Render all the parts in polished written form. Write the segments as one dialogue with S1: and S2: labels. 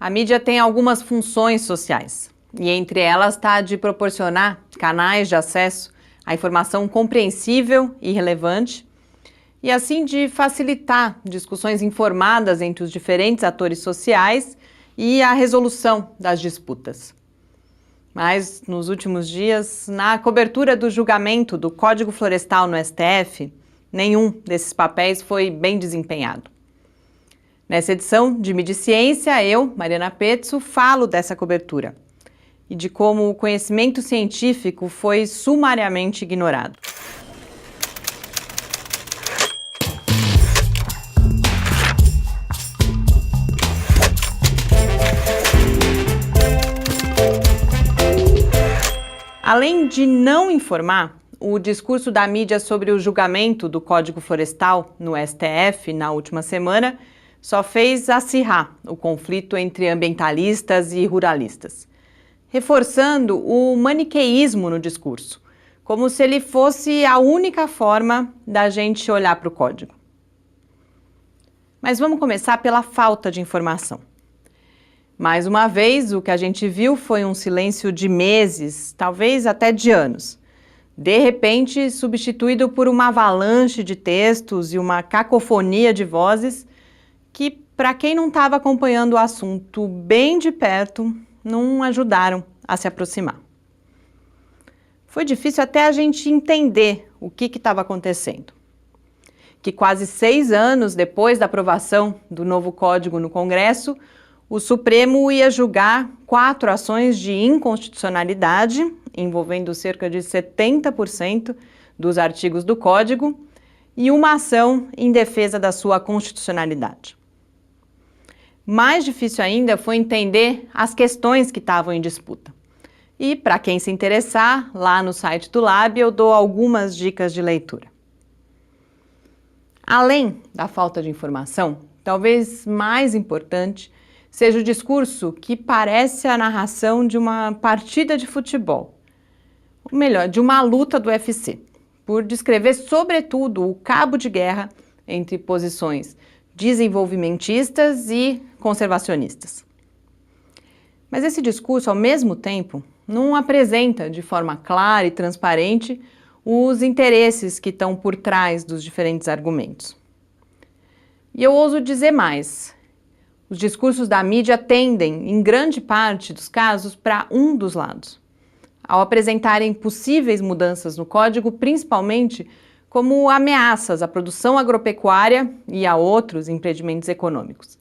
S1: A mídia tem algumas funções sociais, e entre elas está a de proporcionar canais de acesso à informação compreensível e relevante, e assim de facilitar discussões informadas entre os diferentes atores sociais e a resolução das disputas. Mas, nos últimos dias, na cobertura do julgamento do Código Florestal no STF, nenhum desses papéis foi bem desempenhado. Nessa edição de Mídia e Ciência, eu, Mariana Pezzo, falo dessa cobertura e de como o conhecimento científico foi sumariamente ignorado. Além de não informar, o discurso da mídia sobre o julgamento do Código Florestal no STF na última semana só fez acirrar o conflito entre ambientalistas e ruralistas, reforçando o maniqueísmo no discurso, como se ele fosse a única forma da gente olhar para o código. Mas vamos começar pela falta de informação. Mais uma vez, o que a gente viu foi um silêncio de meses, talvez até de anos, de repente substituído por uma avalanche de textos e uma cacofonia de vozes que, para quem não estava acompanhando o assunto bem de perto, não ajudaram a se aproximar. Foi difícil até a gente entender o que estava acontecendo. Que quase 6 anos depois da aprovação do novo código no Congresso, o Supremo ia julgar 4 ações de inconstitucionalidade, envolvendo cerca de 70% dos artigos do Código, e uma ação em defesa da sua constitucionalidade. Mais difícil ainda foi entender as questões que estavam em disputa. E, para quem se interessar, lá no site do Lab eu dou algumas dicas de leitura. Além da falta de informação, talvez mais importante seja o discurso que parece a narração de uma partida de futebol, ou melhor, de uma luta do UFC, por descrever sobretudo o cabo de guerra entre posições desenvolvimentistas e conservacionistas. Mas esse discurso, ao mesmo tempo, não apresenta de forma clara e transparente os interesses que estão por trás dos diferentes argumentos. E eu ouso dizer mais. Os discursos da mídia tendem, em grande parte dos casos, para um dos lados, ao apresentarem possíveis mudanças no código, principalmente como ameaças à produção agropecuária e a outros empreendimentos econômicos,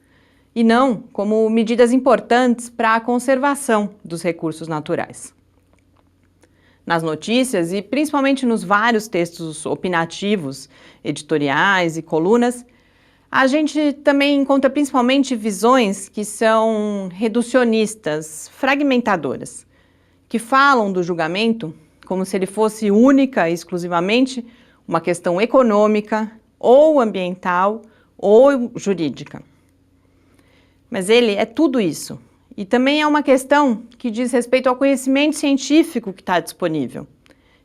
S1: e não como medidas importantes para a conservação dos recursos naturais. Nas notícias e principalmente nos vários textos opinativos, editoriais e colunas, a gente também encontra principalmente visões que são reducionistas, fragmentadoras, que falam do julgamento como se ele fosse única e exclusivamente uma questão econômica, ou ambiental, ou jurídica. Mas ele é tudo isso, e também é uma questão que diz respeito ao conhecimento científico que está disponível,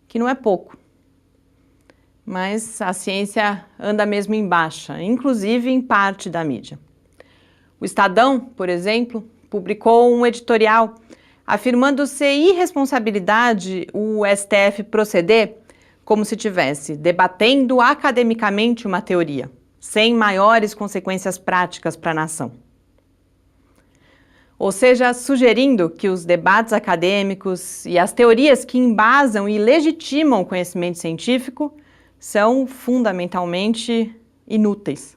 S1: que não é pouco. Mas a ciência anda mesmo em baixa, inclusive em parte da mídia. O Estadão, por exemplo, publicou um editorial afirmando ser irresponsabilidade o STF proceder como se estivesse debatendo academicamente uma teoria, sem maiores consequências práticas para a nação. Ou seja, sugerindo que os debates acadêmicos e as teorias que embasam e legitimam o conhecimento científico são fundamentalmente inúteis.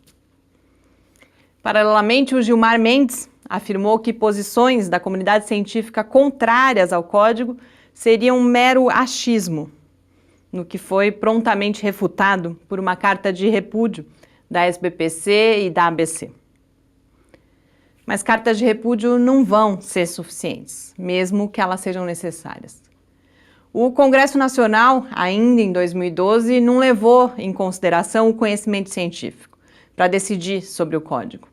S1: Paralelamente, o Gilmar Mendes afirmou que posições da comunidade científica contrárias ao código seriam um mero achismo, no que foi prontamente refutado por uma carta de repúdio da SBPC e da ABC. Mas cartas de repúdio não vão ser suficientes, mesmo que elas sejam necessárias. O Congresso Nacional, ainda em 2012, não levou em consideração o conhecimento científico para decidir sobre o código.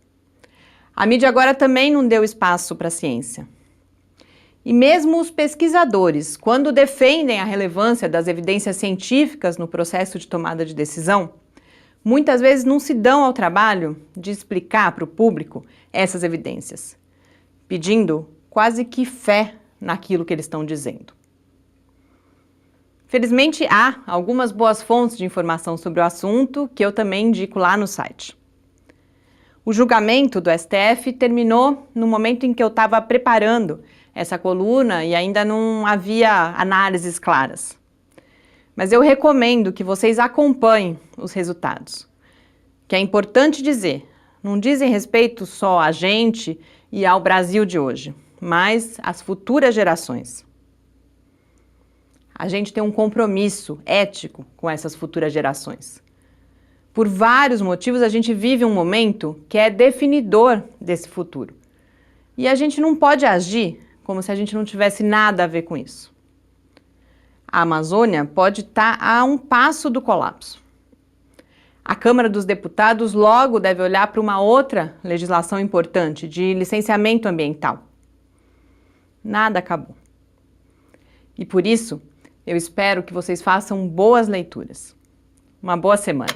S1: A mídia agora também não deu espaço para a ciência. E mesmo os pesquisadores, quando defendem a relevância das evidências científicas no processo de tomada de decisão, muitas vezes não se dão ao trabalho de explicar para o público essas evidências, pedindo quase que fé naquilo que eles estão dizendo. Felizmente, há algumas boas fontes de informação sobre o assunto que eu também indico lá no site. O julgamento do STF terminou no momento em que eu estava preparando essa coluna e ainda não havia análises claras. Mas eu recomendo que vocês acompanhem os resultados. Que é importante dizer, não dizem respeito só a gente e ao Brasil de hoje, mas às futuras gerações. A gente tem um compromisso ético com essas futuras gerações. Por vários motivos, a gente vive um momento que é definidor desse futuro. E a gente não pode agir como se a gente não tivesse nada a ver com isso. A Amazônia pode estar a um passo do colapso. A Câmara dos Deputados logo deve olhar para uma outra legislação importante de licenciamento ambiental. Nada acabou. E por isso, eu espero que vocês façam boas leituras. Uma boa semana!